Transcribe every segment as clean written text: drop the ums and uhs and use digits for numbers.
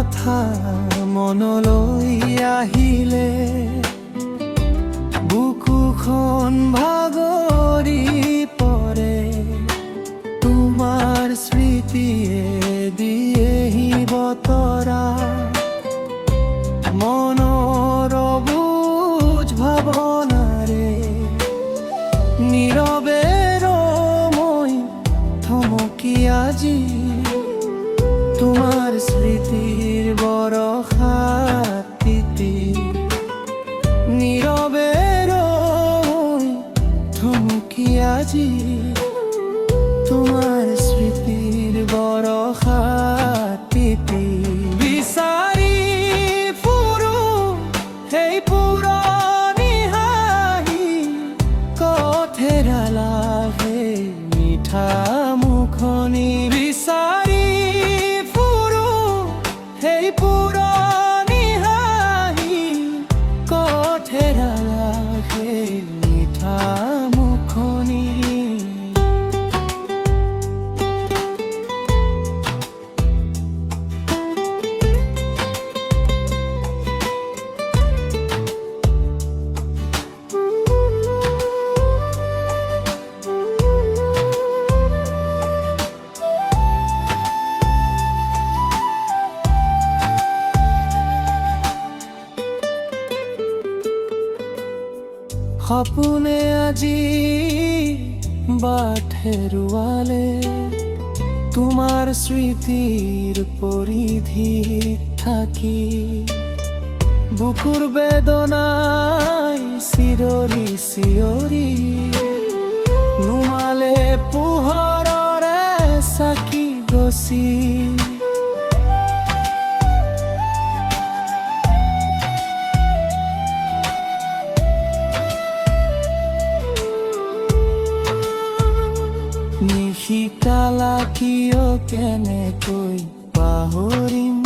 কথা মনলৈ আহিলে বুকুখন ভাগৰি পৰে তোমাৰ স্মৃতিয়ে দিয়েহি বতৰা মনৰ বুজ ভাৱনাৰে নীৰৱে মই থমকি আজি তোমাৰ স্মৃতিৰ বৰষাত তিতি নীৰৱে থমকি আজি তোমাৰ স্মৃতিৰ বৰষাত তিতি বিচাৰি ফুৰো সেই পুৰণি হাঁহি ক'ত হেৰালা সেই মিঠা মুখনি বিচাৰি ফুৰো সেই পুৰণি হাঁহি ক'ত হেৰালা সেই মিঠা মুখনি সপোনে আজি বাট হেৰুৱালে তোমাৰ স্মৃতিৰ পৰিধিত থাকি বুকুৰ বেদনাই চিৰৰি চিঞৰি নুমালে পোহৰৰে চাকি গছি নিশিকালা কিয় কেনেকৈ পাহৰিম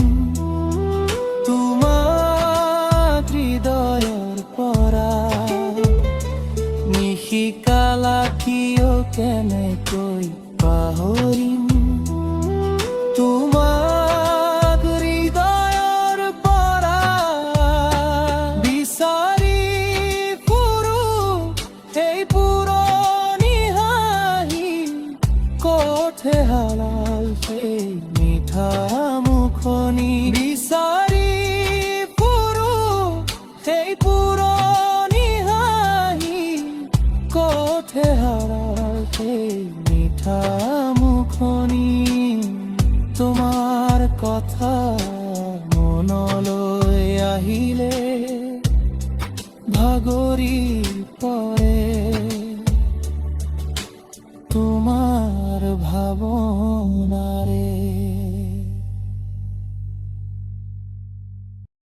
তোমাক হৃদয়ৰ পৰা নিশিকালা কিয় কেনেকৈ পাহৰিম তোমাক হৃদয়ৰ পৰা বিচাৰি ফুৰো সেই পুৰণি হাঁহি ক'ত হেৰাল সেই মিঠা মুখনি বিচাৰি ফুৰো সেই পুৰণি হাঁহি ক'ত হেৰাল সেই মিঠা মুখনি তোমাৰ কথা মনলৈ আহিলে ভাগৰি পৰে তোমার ভাবনারে।